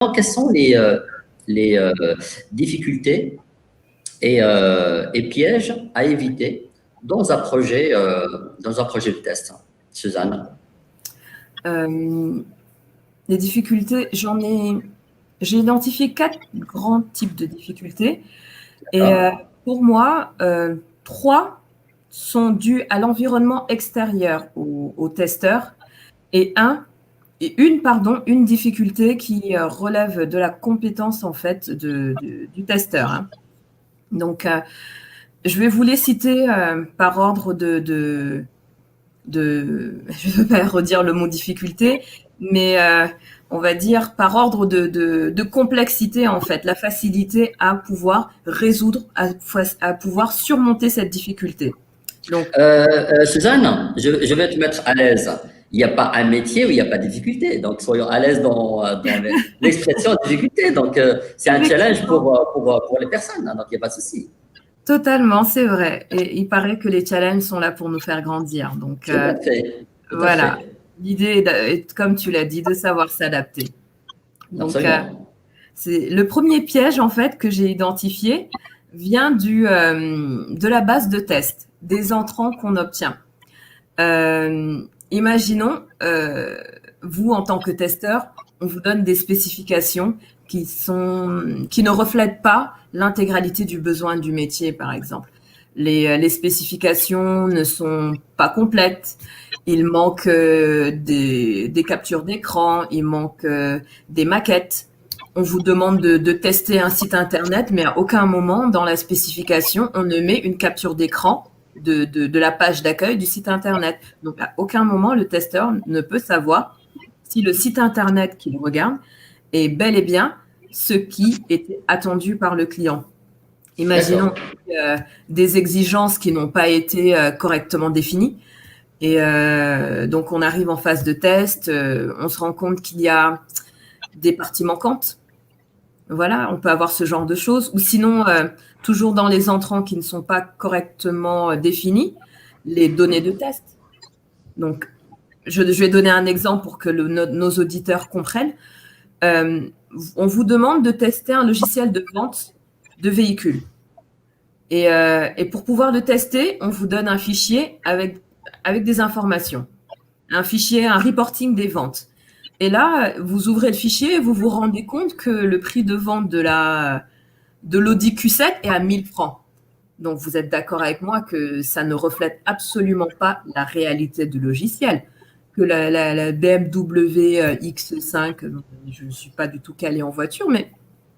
quelles sont les difficultés et pièges à éviter dans un projet de test, Suzanne? Les difficultés, j'ai identifié 4 grands types de difficultés. Et pour moi, 3 sont dus à l'environnement extérieur aux testeurs et une difficulté qui relève de la compétence en fait du testeur. Hein. Donc, je vais vous les citer par ordre je ne veux pas redire le mot difficulté, mais on va dire par ordre de complexité en fait, la facilité à pouvoir résoudre, à pouvoir surmonter cette difficulté. Donc, Suzanne, je vais te mettre à l'aise. Il n'y a pas un métier où il n'y a pas de difficulté. Donc, soyons à l'aise dans l'expression de difficulté. Donc, c'est un challenge pour les personnes. Hein, donc, il n'y a pas de souci. Totalement, c'est vrai. Et il paraît que les challenges sont là pour nous faire grandir. Donc, tout à fait. Voilà. L'idée est, comme tu l'as dit, de savoir s'adapter. Donc, le premier piège, en fait, que j'ai identifié vient de la base de test, des entrants qu'on obtient. Imaginons, vous, en tant que testeur, on vous donne des spécifications qui ne reflètent pas l'intégralité du besoin du métier, par exemple. Les spécifications ne sont pas complètes. Il manque des captures d'écran, il manque des maquettes. On vous demande de tester un site internet, mais à aucun moment dans la spécification, on ne met une capture d'écran de la page d'accueil du site internet. Donc, à aucun moment, le testeur ne peut savoir si le site internet qu'il regarde est bel et bien ce qui était attendu par le client. Imaginons des exigences qui n'ont pas été correctement définies. Et donc, on arrive en phase de test, on se rend compte qu'il y a des parties manquantes. Voilà, on peut avoir ce genre de choses. Ou sinon, toujours dans les entrants qui ne sont pas correctement définis, les données de test. Donc, je vais donner un exemple pour que nos auditeurs comprennent. On vous demande de tester un logiciel de vente de véhicules. Et pour pouvoir le tester, on vous donne un fichier avec des informations. Un fichier, un reporting des ventes. Et là, vous ouvrez le fichier et vous vous rendez compte que le prix de vente de l'Audi Q7 est à 1000 francs. Donc, vous êtes d'accord avec moi que ça ne reflète absolument pas la réalité du logiciel. Que la BMW X5, je ne suis pas du tout calée en voiture, mais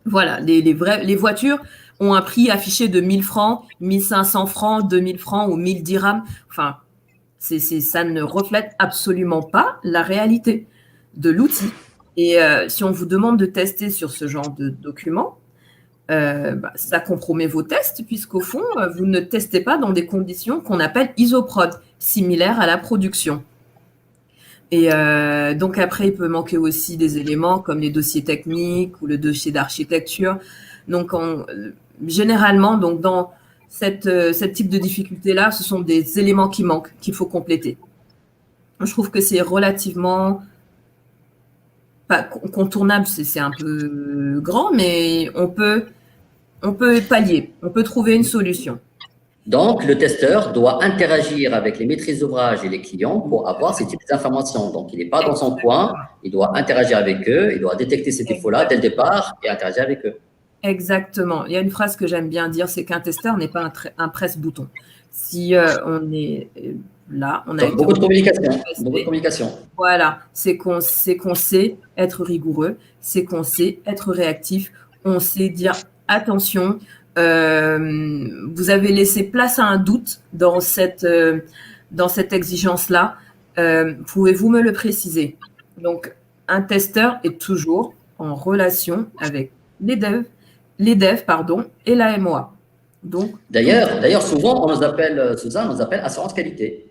voilà, les voitures ont un prix affiché de 1000 francs, 1500 francs, 2000 francs ou 1000 dirhams. Enfin, ça ne reflète absolument pas la réalité de l'outil. Et si on vous demande de tester sur ce genre de document, ça compromet vos tests, puisqu'au fond, vous ne testez pas dans des conditions qu'on appelle isoprod, similaires à la production. Et donc après, il peut manquer aussi des éléments comme les dossiers techniques ou le dossier d'architecture. Donc généralement, donc dans cette type de difficulté-là, ce sont des éléments qui manquent, qu'il faut compléter. Je trouve que c'est relativement pas contournable, c'est un peu grand, mais on peut pallier, on peut trouver une solution. Donc, le testeur doit interagir avec les maîtrises d'ouvrage et les clients pour avoir ces types d'informations. Donc, il n'est pas dans son coin, il doit interagir avec eux, il doit détecter ces défauts-là dès le départ et interagir avec eux. Exactement. Il y a une phrase que j'aime bien dire, c'est qu'un testeur n'est pas un presse-bouton. Si on est là, on a beaucoup de communication. Voilà, c'est qu'on sait être rigoureux, c'est qu'on sait être réactif, on sait dire attention. Vous avez laissé place à un doute dans cette exigence-là. Pouvez-vous me le préciser? Donc, un testeur est toujours en relation avec les devs et la MOA. Donc, d'ailleurs, souvent, on nous appelle, Suzanne, on nous appelle assurance qualité.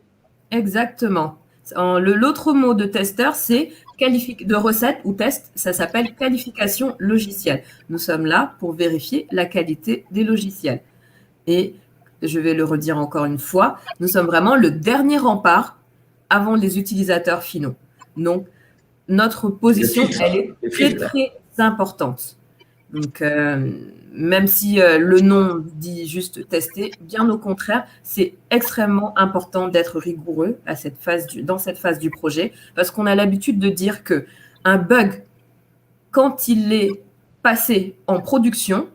Exactement. L'autre mot de testeur, c'est de recette ou test, ça s'appelle qualification logicielle. Nous sommes là pour vérifier la qualité des logiciels. Et je vais le redire encore une fois, nous sommes vraiment le dernier rempart avant les utilisateurs finaux. Donc, notre position, elle est très, très importantes. Donc, même si le nom dit juste tester, bien au contraire, c'est extrêmement important d'être rigoureux dans cette phase du projet, parce qu'on a l'habitude de dire qu'un bug, quand il est passé en production,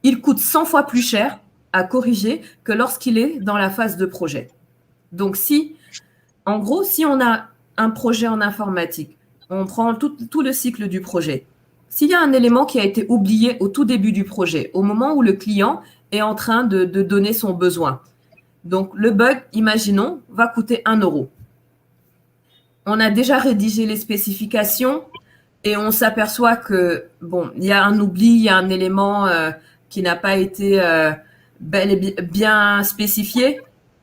il coûte 100 fois plus cher à corriger que lorsqu'il est dans la phase de projet. Donc, en gros, si on a un projet en informatique, on prend tout le cycle du projet. S'il y a un élément qui a été oublié au tout début du projet, au moment où le client est en train de donner son besoin, donc le bug, imaginons, va coûter 1 euro. On a déjà rédigé les spécifications et on s'aperçoit que, bon, il y a un oubli, il y a un élément qui n'a pas été bel et bien spécifié.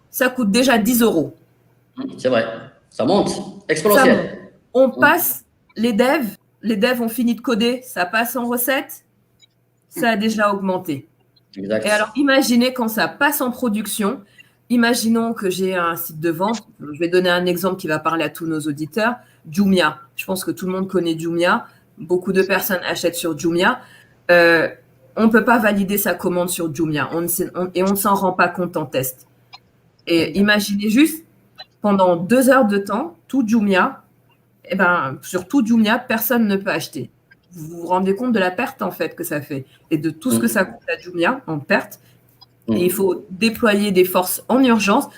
Ça coûte déjà 10 euros. C'est vrai. Ça monte. Exponentiel. On passe, les devs ont fini de coder, ça passe en recette, ça a déjà augmenté. Exact. Et alors, imaginez quand ça passe en production, imaginons que j'ai un site de vente, je vais donner un exemple qui va parler à tous nos auditeurs, Jumia. Je pense que tout le monde connaît Jumia, beaucoup de personnes achètent sur Jumia. On ne peut pas valider sa commande sur Jumia et on ne s'en rend pas compte en test. Et imaginez juste, pendant 2 heures de temps, tout Jumia, sur tout Jumia, personne ne peut acheter. Vous vous rendez compte de la perte en fait que ça fait et de tout ce que ça coûte à Jumia en perte. Et il faut déployer des forces en urgence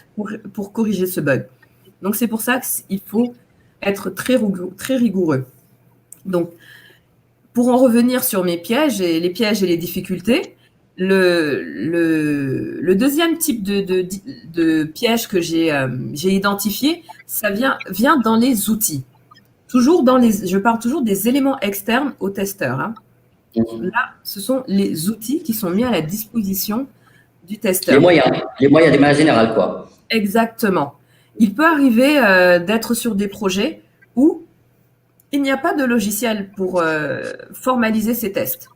pour corriger ce bug. Donc, c'est pour ça qu'il faut être très rigoureux. Donc, pour en revenir sur les pièges et les difficultés, le deuxième type de piège que j'ai identifié, ça vient dans les outils. Je parle toujours des éléments externes aux testeurs. Hein. Là, ce sont les outils qui sont mis à la disposition du testeur. Les moyens de manière générale, quoi. Exactement. Il peut arriver d'être sur des projets où il n'y a pas de logiciel pour formaliser ces tests.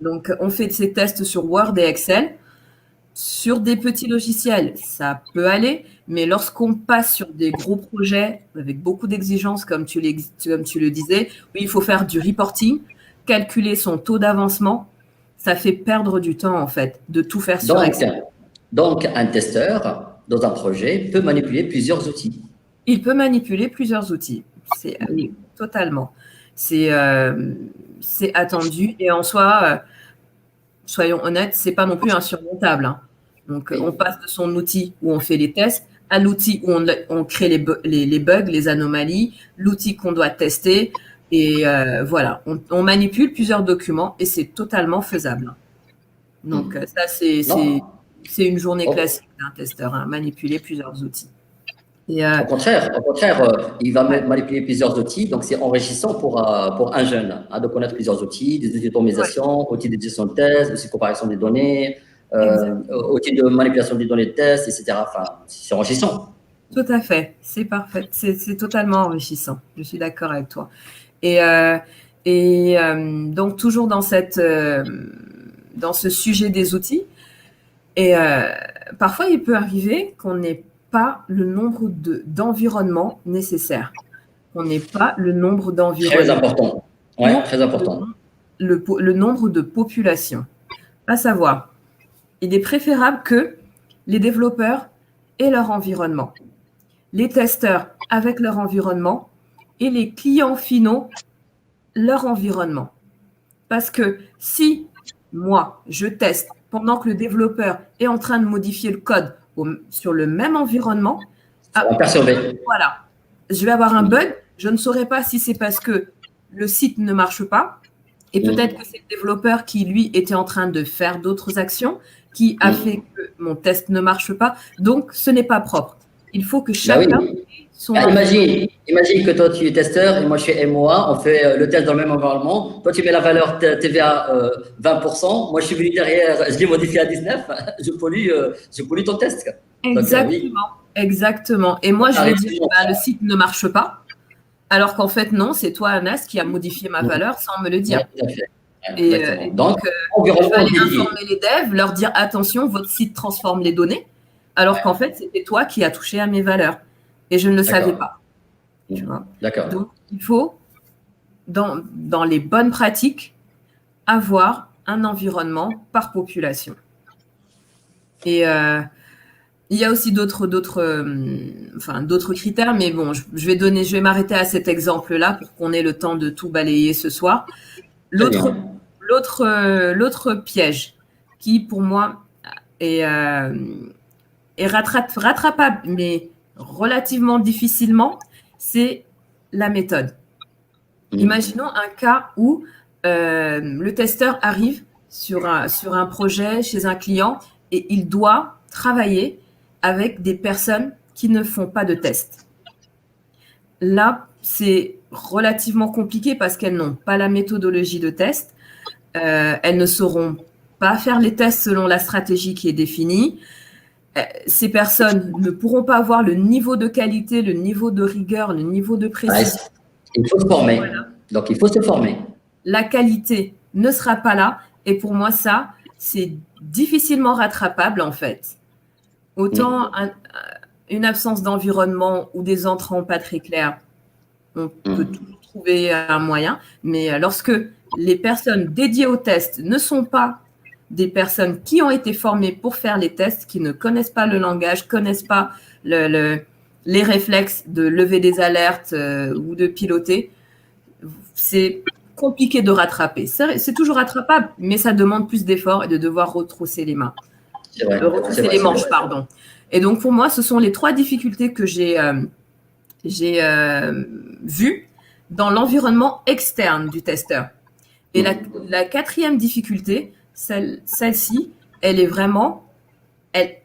Donc, on fait ces tests sur Word et Excel. Sur des petits logiciels, ça peut aller, mais lorsqu'on passe sur des gros projets avec beaucoup d'exigences, comme tu le disais, où il faut faire du reporting, calculer son taux d'avancement, ça fait perdre du temps, en fait, de tout faire sur Excel. Donc, un testeur, dans un projet, peut manipuler plusieurs outils. Il peut manipuler plusieurs outils. Oui, totalement. C'est attendu. Et en soi, soyons honnêtes, c'est pas non plus insurmontable. Hein. Donc, on passe de son outil où on fait les tests à l'outil où on crée les bugs, les anomalies, l'outil qu'on doit tester. Et voilà, on manipule plusieurs documents et c'est totalement faisable. Donc, ça, c'est une journée classique d'un testeur, hein, manipuler plusieurs outils. Et, au contraire, il va manipuler plusieurs outils, donc c'est enrichissant pour un jeune de connaître plusieurs outils, des outils d'automatisation, outils de gestion de tests, aussi de comparaison des données, outils de manipulation des données de tests, etc. Enfin, c'est enrichissant. Tout à fait, c'est parfait, c'est totalement enrichissant, je suis d'accord avec toi. Et donc, toujours dans ce sujet des outils, et parfois, il peut arriver qu'on n'ait pas le nombre d'environnements nécessaires. On n'ait pas le nombre d'environnements. Très important. Ouais, très important. Le nombre de populations. À savoir, il est préférable que les développeurs aient leur environnement, les testeurs avec leur environnement et les clients finaux leur environnement. Parce que si moi, je teste pendant que le développeur est en train de modifier le code sur le même environnement, voilà, je vais avoir un bug. Je ne saurais pas si c'est parce que le site ne marche pas et peut-être que c'est le développeur qui, lui, était en train de faire d'autres actions qui a fait que mon test ne marche pas. Donc, ce n'est pas propre. Il faut que chacun imagine que toi, tu es testeur et moi, je suis MOA. On fait le test dans le même environnement. Toi, tu mets la valeur TVA 20%. Moi, je suis venu derrière, je l'ai modifié à 19%. Je pollue ton test. Exactement. Exactement. Et moi, je vais dire, le site ne marche pas. Alors qu'en fait, non, c'est toi, Anas, qui a modifié ma valeur sans me le dire. Et donc, je vais aller informer les devs, leur dire, attention, votre site transforme les données. Alors qu'en fait, c'était toi qui as touché à mes valeurs. Et je ne le savais pas. Tu vois. D'accord. Donc, il faut, dans les bonnes pratiques, avoir un environnement par population. Et il y a aussi d'autres critères, mais bon, je vais m'arrêter à cet exemple-là pour qu'on ait le temps de tout balayer ce soir. L'autre piège qui, pour moi, est rattrapable, mais relativement difficilement, c'est la méthode. Imaginons un cas où le testeur arrive sur un projet chez un client et il doit travailler avec des personnes qui ne font pas de tests. Là, c'est relativement compliqué parce qu'elles n'ont pas la méthodologie de test. Elles ne sauront pas faire les tests selon la stratégie qui est définie. Ces personnes ne pourront pas avoir le niveau de qualité, le niveau de rigueur, le niveau de précision. Il faut se former. Voilà. Donc, il faut se former. La qualité ne sera pas là. Et pour moi, ça, c'est difficilement rattrapable, en fait. Autant une absence d'environnement ou des entrants pas très clairs, on peut trouver un moyen. Mais lorsque les personnes dédiées aux tests ne sont pas des personnes qui ont été formées pour faire les tests, qui ne connaissent pas le langage, connaissent pas les réflexes de lever des alertes ou de piloter, c'est compliqué de rattraper. C'est toujours rattrapable, mais ça demande plus d'efforts et de devoir retrousser les mains. Retrousser les manches, pardon. Et donc, pour moi, ce sont les 3 difficultés que j'ai vues dans l'environnement externe du testeur. Et la 4e difficulté, celle-ci, elle est vraiment, elle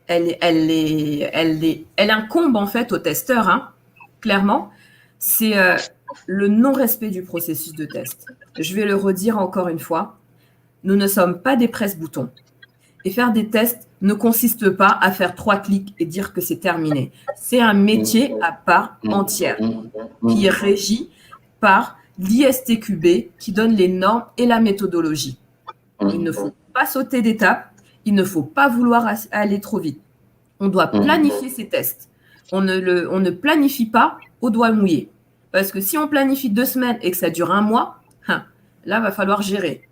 incombe en fait au testeur, hein, clairement, c'est le non-respect du processus de test. Je vais le redire encore une fois, nous ne sommes pas des presse-boutons. Et faire des tests ne consiste pas à faire 3 clics et dire que c'est terminé. C'est un métier à part entière qui est régi par l'ISTQB qui donne les normes et la méthodologie. Il ne faut pas sauter d'étape, il ne faut pas vouloir aller trop vite. On doit planifier ces tests. On ne planifie pas au doigt mouillé. Parce que si on planifie 2 semaines et que ça dure 1 mois, là, il va falloir gérer.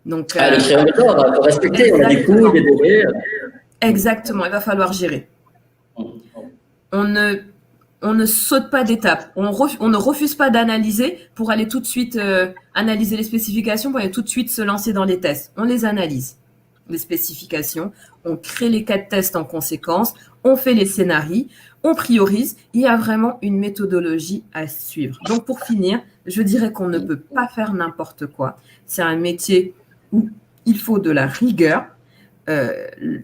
Donc, le crayon de l'or, il faut respecter, on a des coûts, des délais. Exactement, il va falloir gérer. On ne saute pas d'étape. On ne refuse pas d'analyser pour aller tout de suite analyser les spécifications, pour aller tout de suite se lancer dans les tests. On les analyse, les spécifications. On crée les cas de tests en conséquence. On fait les scénarios. On priorise. Il y a vraiment une méthodologie à suivre. Donc, pour finir, je dirais qu'on ne peut pas faire n'importe quoi. C'est un métier où il faut de la rigueur.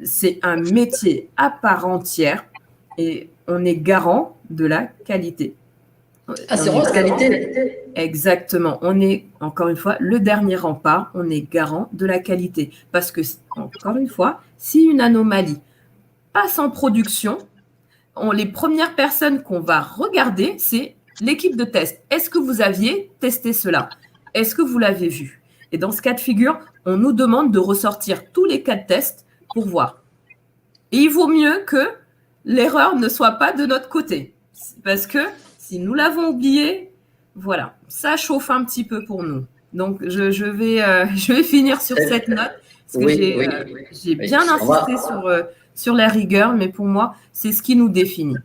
C'est un métier à part entière et on est garant de la qualité. Assurance qualité. Exactement. On est, encore une fois, le dernier rempart. On est garant de la qualité. Parce que, encore une fois, si une anomalie passe en production, les premières personnes qu'on va regarder, c'est l'équipe de test. Est-ce que vous aviez testé cela? Est-ce que vous l'avez vu? Et dans ce cas de figure, on nous demande de ressortir tous les cas de test pour voir. Et il vaut mieux que l'erreur ne soit pas de notre côté. Parce que si nous l'avons oublié, voilà, ça chauffe un petit peu pour nous. Donc, je vais finir sur cette note. Parce que j'ai bien insisté sur la rigueur, mais pour moi, c'est ce qui nous définit.